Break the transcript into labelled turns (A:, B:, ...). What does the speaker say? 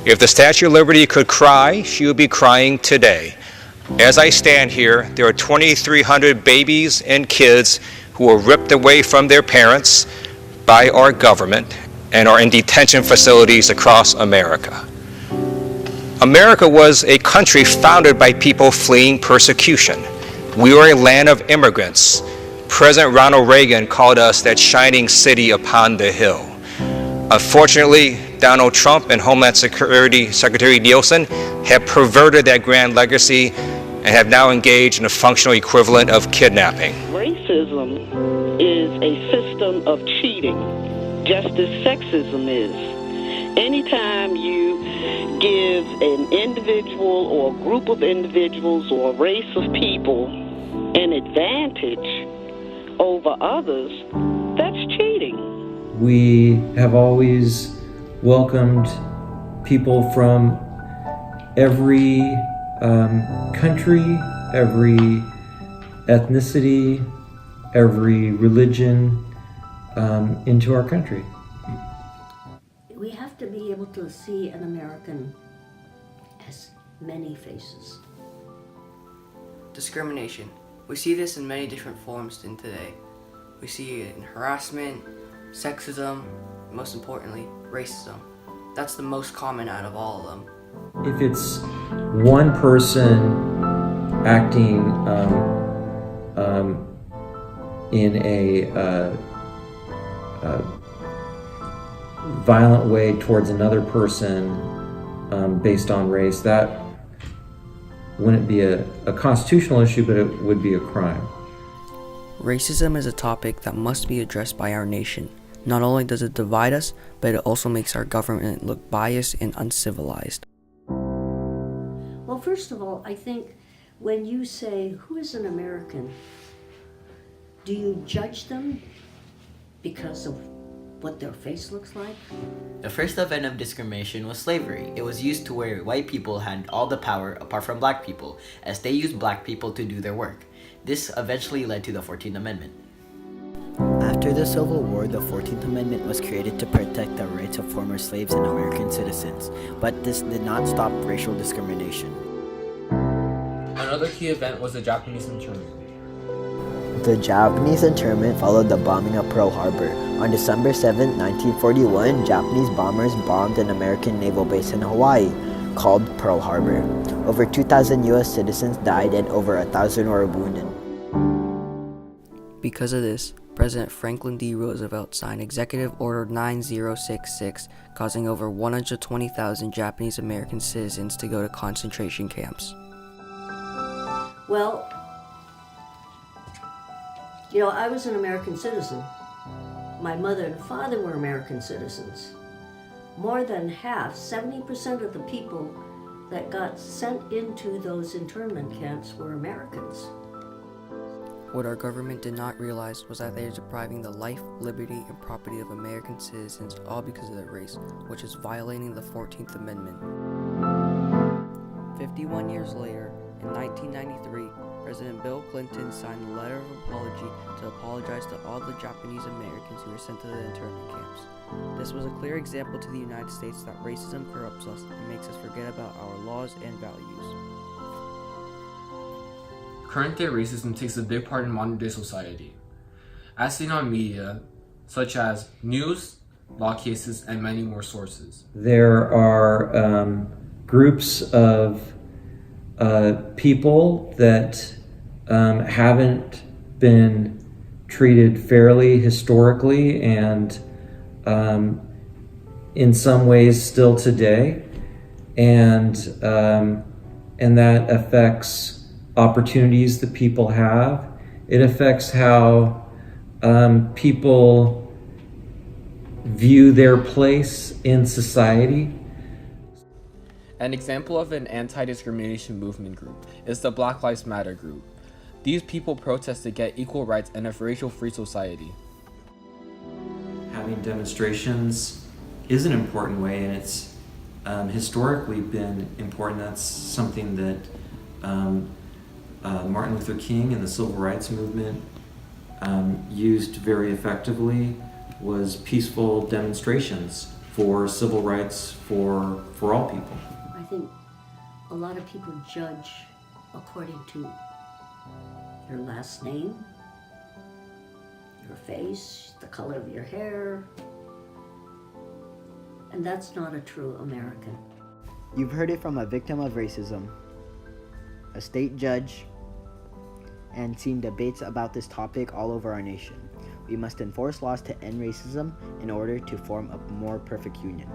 A: If the Statue of Liberty could cry, she would be crying today. As I stand here, there are 2,300 babies and kids who were ripped away from their parents by our government and are in detention facilities across America. America was a country founded by people fleeing persecution. We were a land of immigrants. President Ronald Reagan called us that shining city upon the hill. Unfortunately, Donald Trump and Homeland Security Secretary Nielsen have perverted that grand legacy and have now engaged in a functional equivalent of kidnapping.
B: Racism is a system of cheating, just as sexism is. Anytime you give an individual or a group of individuals or a race of people an advantage over others, that's cheating.
C: We have always welcomed people from every country, every ethnicity, every religion into our country.
D: We have to be able to see an American as many faces.
E: Discrimination. We see this in many different forms in today. We see it in harassment, sexism, most importantly, racism. That's the most common out of all of them.
C: If it's one person acting in a violent way towards another person based on race, that wouldn't be a constitutional issue, but it would be a crime.
E: Racism is a topic that must be addressed by our nation. Not only does it divide us, but it also makes our government look biased and uncivilized.
D: Well, first of all, I think when you say, who is an American, do you judge them because of what their face looks like?
F: The first event of discrimination was slavery. It was used to where white people had all the power apart from black people, as they used black people to do their work. This eventually led to the 14th Amendment.
G: After the Civil War, the 14th Amendment was created to protect the rights of former slaves and American citizens, but this did not stop racial discrimination.
H: Another key event was the Japanese internment.
G: The Japanese internment followed the bombing of Pearl Harbor. On December 7, 1941, Japanese bombers bombed an American naval base in Hawaii called Pearl Harbor. Over 2,000 U.S. citizens died and over 1,000 were wounded.
E: Because of this, President Franklin D. Roosevelt signed Executive Order 9066, causing over 120,000 Japanese American citizens to go to concentration camps.
D: Well, you know, I was an American citizen. My mother and father were American citizens. More than half, 70% of the people that got sent into those internment camps were Americans.
E: What our government did not realize was that they are depriving the life, liberty, and property of American citizens all because of their race, which is violating the 14th Amendment. 51 years later, in 1993, President Bill Clinton signed a letter of apology to apologize to all the Japanese Americans who were sent to the internment camps. This was a clear example to the United States that racism corrupts us and makes us forget about our laws and values.
H: Current-day racism takes a big part in modern-day society, as seen on media, such as news, law cases, and many more sources.
C: There are groups of people that haven't been treated fairly historically and in some ways still today, and that affects opportunities that people have. It affects how people view their place in society.
H: An example of an anti-discrimination movement group is the Black Lives Matter group. These people protest to get equal rights and a racial-free society.
C: Having demonstrations is an important way, and it's historically been important. That's something that Martin Luther King and the Civil Rights Movement used very effectively, was peaceful demonstrations for civil rights for all people.
D: I think a lot of people judge according to your last name, your face, the color of your hair, and that's not a true American.
G: You've heard it from a victim of racism, a state judge, and seen debates about this topic all over our nation. We must enforce laws to end racism in order to form a more perfect union.